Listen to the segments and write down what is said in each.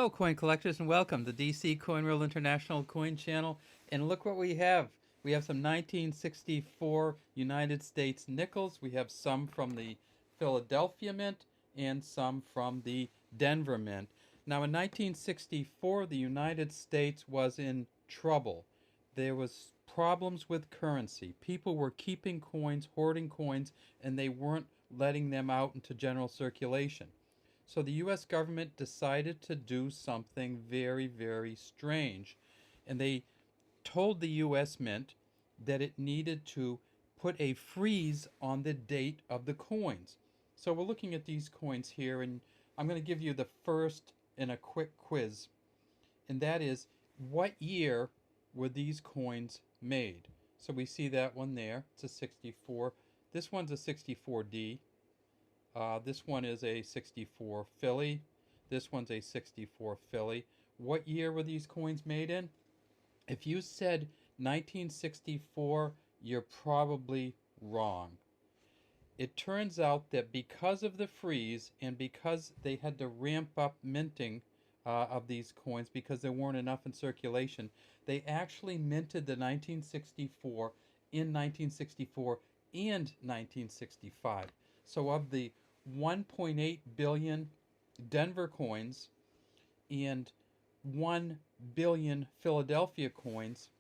Hello, coin collectors, and welcome to DC Coin World International Coin Channel. And look what we have. We have some 1964 United States nickels. We have some from the Philadelphia Mint and some from the Denver Mint. Now, in 1964, the United States was in trouble. There was problems with currency. People were keeping coins, hoarding coins, and they weren't letting them out into general circulation. So the US government decided to do something very, very strange. And they told the US Mint that it needed to put a freeze on the date of the coins. So we're looking at these coins here, and I'm going to give you the first in a quick quiz. And that is, what year were these coins made? So we see that one there. It's a 64. This one's a 64D. This one is a 64 Philly. This one's a 64 Philly. What year were these coins made in? If you said 1964, you're probably wrong. It turns out that because of the freeze and because they had to ramp up minting of these coins because there weren't enough in circulation, they actually minted the 1964 in 1964 and 1965. So of the 1.8 billion Denver coins and 1 billion Philadelphia coins,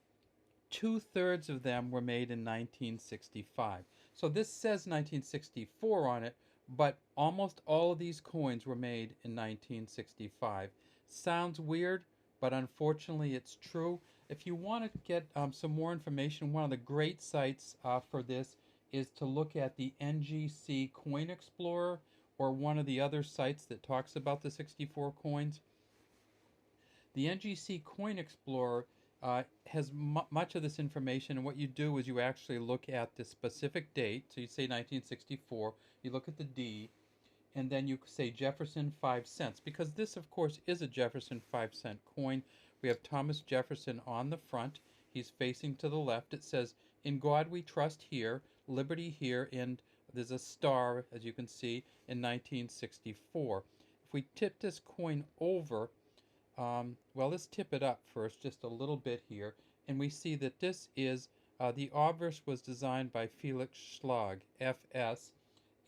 2/3 of them were made in 1965. So this says 1964 on it, but almost all of these coins were made in 1965. Sounds weird, but unfortunately it's true. If you want to get some more information, one of the great sites for this is to look at the NGC Coin Explorer or one of the other sites that talks about the 64 coins. The NGC Coin Explorer has much of this information, and what you do is you actually look at the specific date. So you say 1964, you look at the D, and then you say Jefferson 5 cents, because this, of course, is a Jefferson 5-cent coin. We have Thomas Jefferson on the front. He's facing to the left. It says, "In God we trust" here, "Liberty" here, and there's a star, as you can see, in 1964. If we tip this coin over, well, let's tip it up first, just a little bit here, and we see that this is, the obverse was designed by Felix Schlag, FS,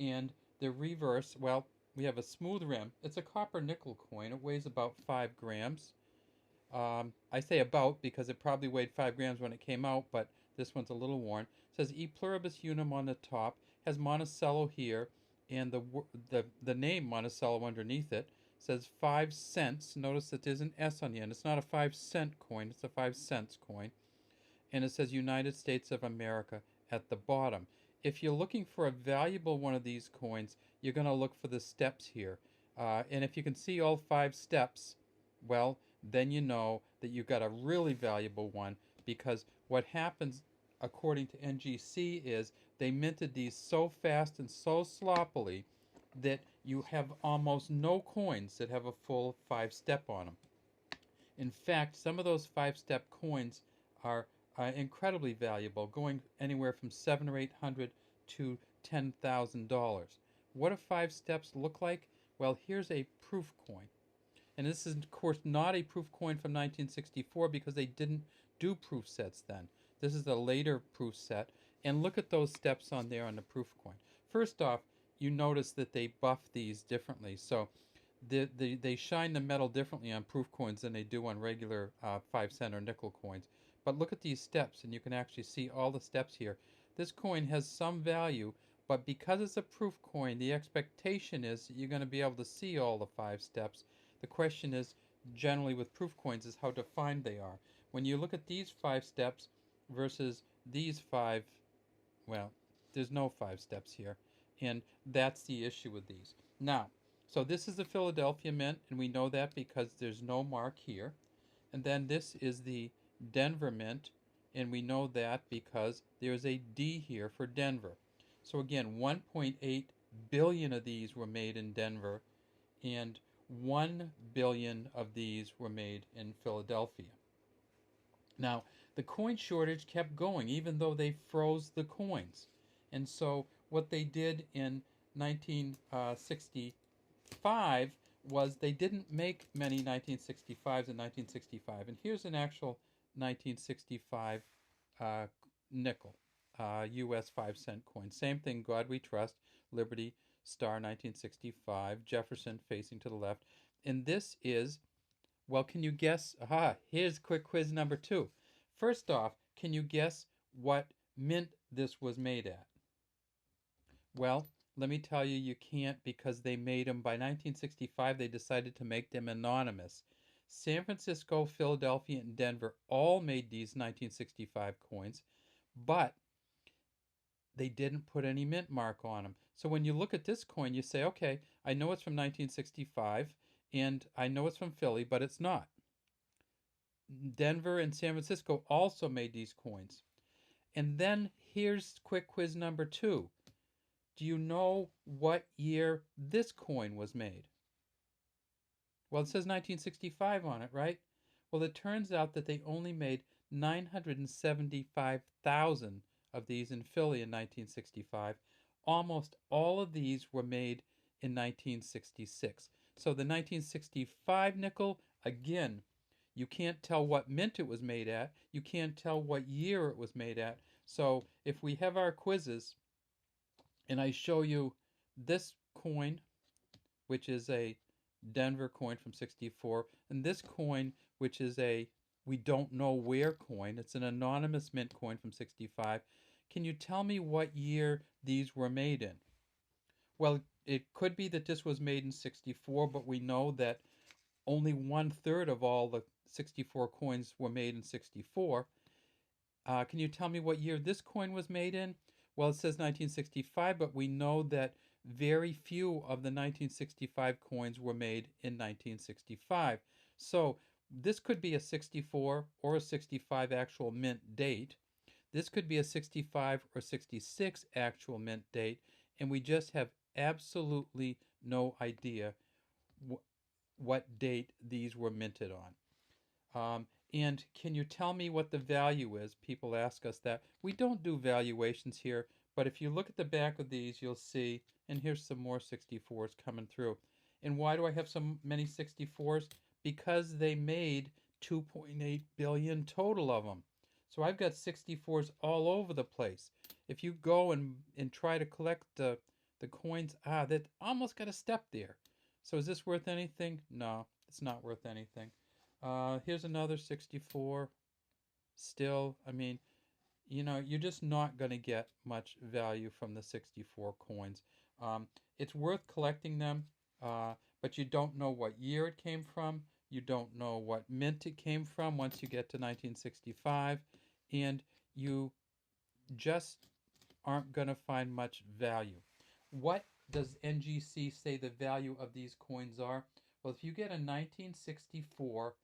and the reverse, well, we have a smooth rim. It's a copper nickel coin. It weighs about 5 grams. I say about because it probably weighed 5 grams when it came out, but this one's a little worn. It says E pluribus unum on the top, has Monticello here, and the name Monticello underneath it. Says 5 cents. Notice that there's an S on the end. It's not a 5-cent coin, it's a 5 cents coin. And it says United States of America at the bottom. If you're looking for a valuable one of these coins, you're going to look for the steps here. And if you can see all 5 steps, well, then you know that you've got a really valuable one, because what happens, according to NGC, is they minted these so fast and so sloppily that you have almost no coins that have a full 5-step on them. In fact, some of those 5-step coins are incredibly valuable, going anywhere from $700 or $800 to $10,000. What do 5 steps look like? Well, here's a proof coin. And this is, of course, not a proof coin from 1964 because they didn't do proof sets then. This is a later proof set. And look at those steps on there on the proof coin. First off, you notice that they buff these differently. So they shine the metal differently on proof coins than they do on regular 5-cent or nickel coins. But look at these steps, and you can actually see all the steps here. This coin has some value, but because it's a proof coin, the expectation is that you're going to be able to see all the 5 steps. The question is, generally with proof coins, is how defined they are. When you look at these 5 steps versus these 5, well, there's no 5 steps here. And that's the issue with these. Now, so this is the Philadelphia Mint, and we know that because there's no mark here. And then this is the Denver Mint, and we know that because there's a D here for Denver. So again, 1.8 billion of these were made in Denver, and 1 billion of these were made in Philadelphia. Now, the coin shortage kept going, even though they froze the coins. And so what they did in 1965 was they didn't make many 1965s in 1965. And here's an actual 1965 uh, nickel, U.S. 5-cent coin. Same thing, God We Trust, Liberty, Star 1965, Jefferson facing to the left. And this is, well, can you guess? Aha, here's quick quiz number 2. First off, can you guess what mint this was made at? Well, let me tell you, you can't, because they made them by 1965. They decided to make them anonymous. San Francisco, Philadelphia, and Denver all made these 1965 coins, but they didn't put any mint mark on them. So when you look at this coin, you say, okay, I know it's from 1965, and I know it's from Philly, but it's not. Denver and San Francisco also made these coins. And then here's quick quiz number 2. Do you know what year this coin was made? Well, it says 1965 on it, right? Well, it turns out that they only made 975,000 of these in Philly in 1965. Almost all of these were made in 1966. So the 1965 nickel, again, you can't tell what mint it was made at. You can't tell what year it was made at. So if we have our quizzes, and I show you this coin, which is a Denver coin from 64, and this coin, which is a we don't know where coin. It's an anonymous mint coin from 65. Can you tell me what year these were made in? Well, it could be that this was made in 64, but we know that only 1/3 of all the 64 coins were made in 64. Can you tell me what year this coin was made in? Well, it says 1965, but we know that very few of the 1965 coins were made in 1965. So this could be a 64 or a 65 actual mint date. This could be a 65 or 66 actual mint date, and we just have absolutely no idea what date these were minted on. And can you tell me what the value is? People ask us that. We don't do valuations here, but if you look at the back of these, you'll see, and here's some more 64s coming through. And why do I have so many 64s? Because they made 2.8 billion total of them. So I've got 64s all over the place. If you go and try to collect the coins, that almost got a step there. So is this worth anything? No, it's not worth anything. Here's another 64. Still, I mean, you're just not going to get much value from the 64 coins. It's worth collecting them, but you don't know what year it came from. You don't know what mint it came from once you get to 1965. And you just aren't going to find much value. What does NGC say the value of these coins are? Well, if you get a 1964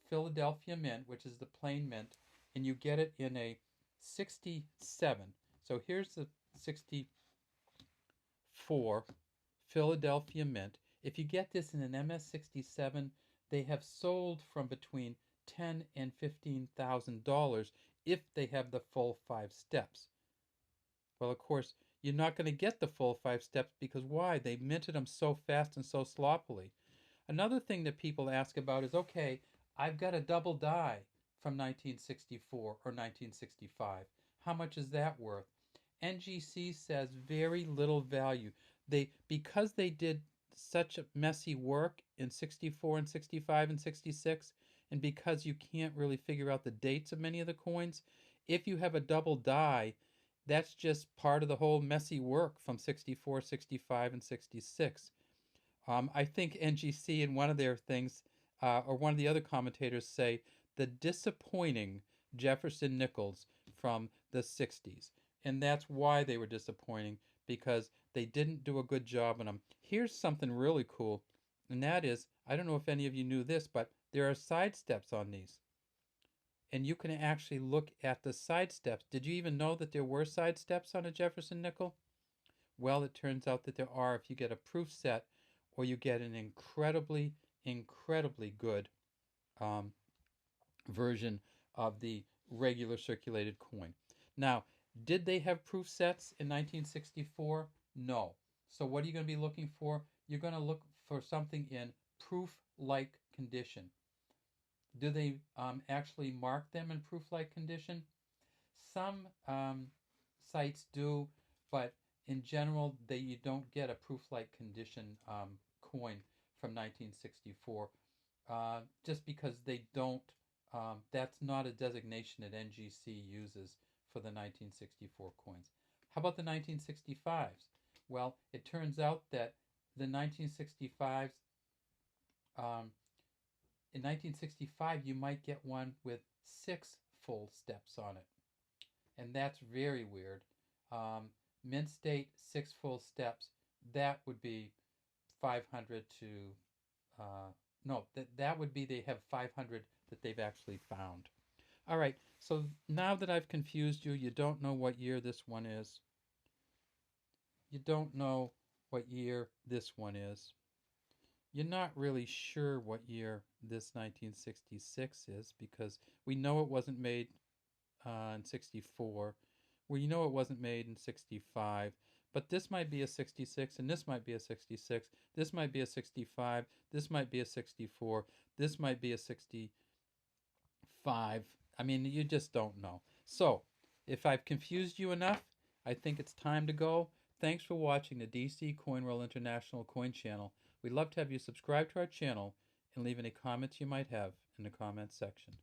Philadelphia mint, which is the plain mint, and you get it in a 67. So here's the 64 Philadelphia mint. If you get this in an MS67, they have sold from between $10,000 and $15,000 if they have the full 5 steps. Well, of course, you're not going to get the full 5 steps because why? They minted them so fast and so sloppily. Another thing that people ask about is, okay, I've got a double die from 1964 or 1965. How much is that worth? NGC says very little value. Because they did such messy work in 64 and 65 and 66, and because you can't really figure out the dates of many of the coins, if you have a double die, that's just part of the whole messy work from 64, 65, and 66. I think NGC in one of their things, or one of the other commentators say, the disappointing Jefferson nickels from the 60s. And that's why they were disappointing, because they didn't do a good job on them. Here's something really cool, and that is, I don't know if any of you knew this, but there are side steps on these. And you can actually look at the side steps. Did you even know that there were side steps on a Jefferson nickel? Well, it turns out that there are if you get a proof set or you get an incredibly, incredibly good version of the regular circulated coin. Now, did they have proof sets in 1964? No. So what are you going to be looking for? You're going to look for something in proof-like condition. Do they actually mark them in proof-like condition? Some sites do, but in general, you don't get a proof-like condition coin from 1964, just because they don't. That's not a designation that NGC uses for the 1964 coins. How about the 1965s? Well, it turns out that the 1965s, in 1965, you might get one with 6 full steps on it, and that's very weird. Mint state, 6 full steps. That would be 500 to no. That would be they have 500 that they've actually found. All right. So now that I've confused you, you don't know what year this one is. You don't know what year this one is. You're not really sure what year this 1966 is because we know it wasn't made in 64. We know it wasn't made in 65. But this might be a 66, and this might be a 66. This might be a 65. This might be a 64. This might be a 65. I mean, you just don't know. So, if I've confused you enough, I think it's time to go. Thanks for watching the DC Coin World International Coin Channel. We'd love to have you subscribe to our channel and leave any comments you might have in the comments section.